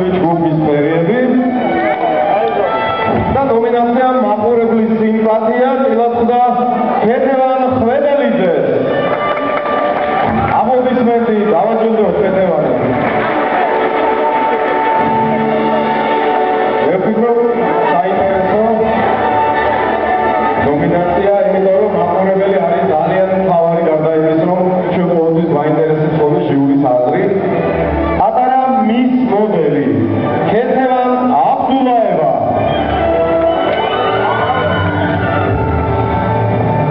გამარჯვებული ჯგუფის ფერიები და ნომინაცია მაყურებლის სიმპათია წილად ხვდა ქეთევან ხვედელიძეს. აპლოდისმენტი დავაჯილდოთ ქეთევანი. მე ვფიქრობ საინტერესო ნომინაცია, იმიტომ რომ მაყურებელი არის ძალიან მთავარი გარდა იმის, რომ ჩვენ ყოველთვის გვაინტერესებს ხოლმე ჟიურის აზრი. პატარა მის მოდელი ქეთევან აბდულაევა.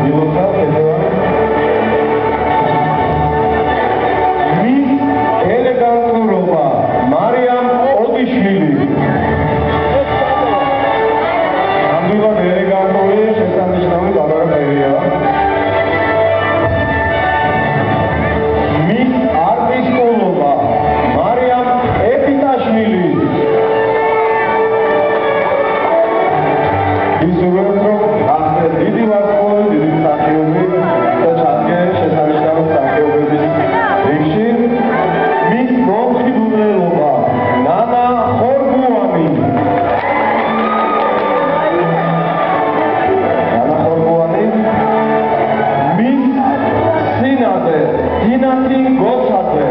ილოცა ქეთევანი. მის ელეგანტურობა მარიამ ოდიშვილი. ნამდვილად ელეგანტური, შესანიშნავი გაბარდელია. მის არტისტულობა მარიამ ეპიტაშვილი. ისურვებთ, რომ გახდეთ დიდი ვარსკვლავი, დიდი მსახიობი და ჩადგენ შესანიშნავი მსახიობების რიგში. მის მომხიბვლელობა ნანა ხორგუანი. ნანა ხორგუანი. მის სინაზე დინათი გოცაძე.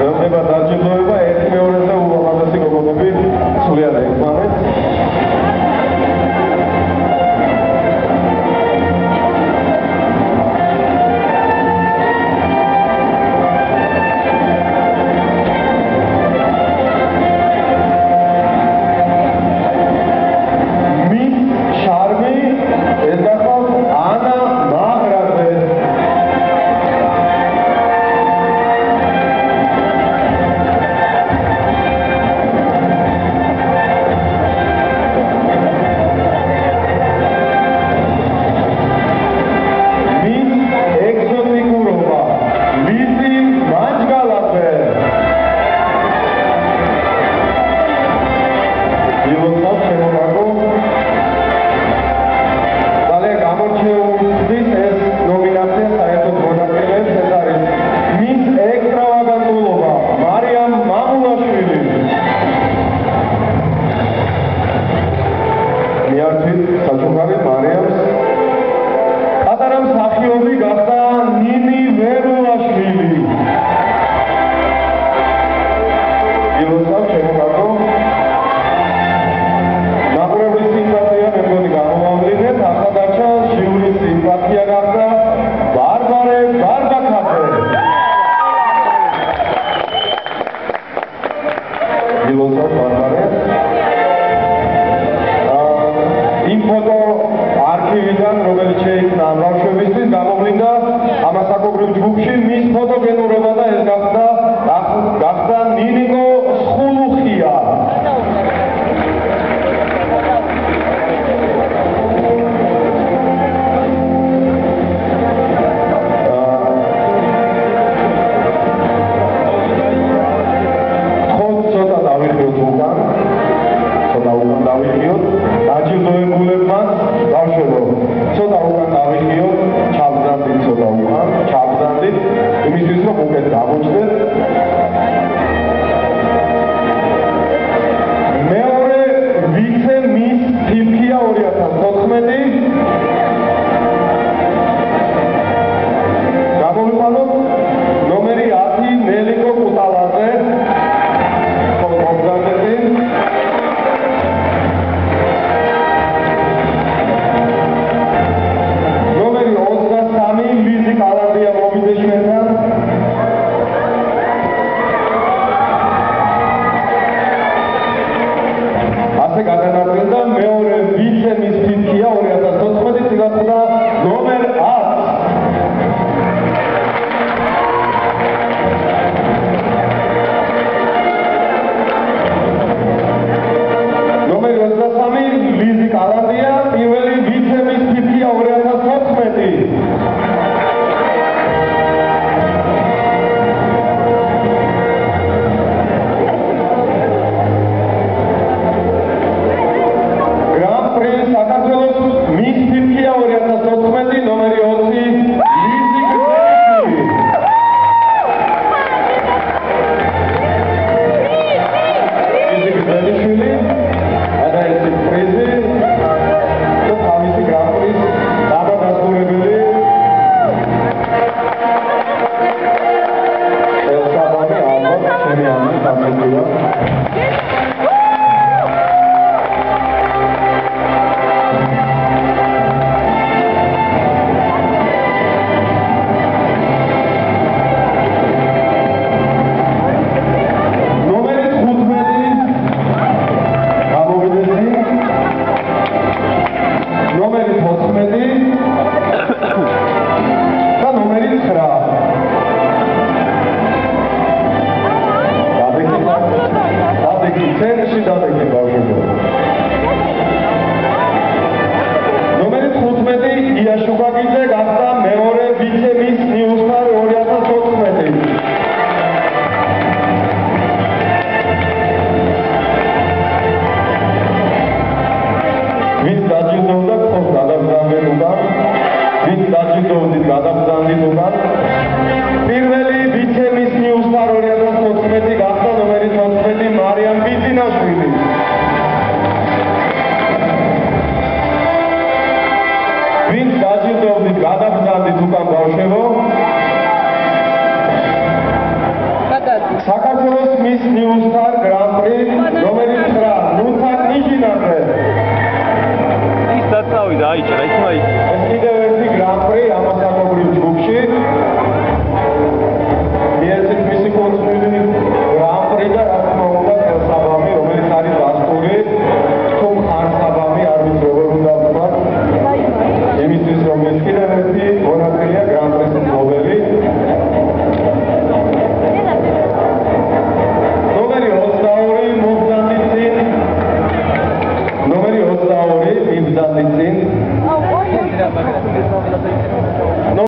ელოდება დაჯილდოება ერთ-მეორეზე ულამაზესი გოგონები სულიად ერთმანეთს. მის შარმი ეს გახლავთ ანა მაღრაძე. მის ეგზოტიკურობა ლიზი მაჯგალაძე. ილოცავთ შემოგაგო. ძალიან გამორჩეულთვის ეს ნომინაცია საერთოდ მონაწილეებს. ეს არის მის ექსტრავაგანტულობა მარიამ მამულაშვილი. მიართვით საჩუქარი მარიამს. პატარა მსახიობი გახდა ნინი ვერულაშვილი. ილოცავთ შემოგაგო. მაყურებლის სიმპათია მე მგონი გამოვავლინეთ. ახლა დარჩა ჟიურის სიმპათია გახდა ბარბარე ბარბაქაძე. ილოცავთ ბარბარე. იმ ფოტო არქივიდან, რომელიც შეიქმნა ამ ბავშვებისთვის, გამოვლინდა ამასაკობრივ ჯგუფში მის ფოტოგენურობა და ეს გახდა ნინიკო სხულუხია. ცოტა დავიხიოთ უკან. დაჯილდოებულებმა ბავშვებო, ცოტა უკან დავიხიოთ, ჩავგზავნით ცოტა უკან, იმისთვის რომ უკეთ გამოჩნდეთ. აბაშიძე გახდა მეორე ვიცე-მის ნიუსტარ 2014. ვინც დაჯილდოვდა ხოს გადაბრძანდნენ უკან, ვინც დაჯილდოვდით გადაბრძანდით უკან. პირველი ვიცე-მის ნიუსტარ 2014 გახდა ნომერი 14 მარიამ ბიძინაშვილი. ვინც დაჯილდოვდით გადაბრძანდით უკან ბავშვებო. საქართველოს მის ნიუსტარ გრან-პრი ნომერი 9 ნუცა ნიჟინაძე. ის დაწავიდა აიჭრა ის მაი. ეს კიდევ ერთი გრან-პრი ამასაკობრივ ჯგუფში. მიეცეთ მისი კონსტრუქციული გრან-პრი და რა თქმა უნდა ხელსაბამი, რომელიც არის დასტური, თუ ხარსაბამი არ ვიცი როგორ უნდა ვთქვა. იმისთვის რომ ეს კიდევ ერთი მონაწილეა გრან-პრის მფლობელი. ნომერი 22 მიბრძანდით წინ.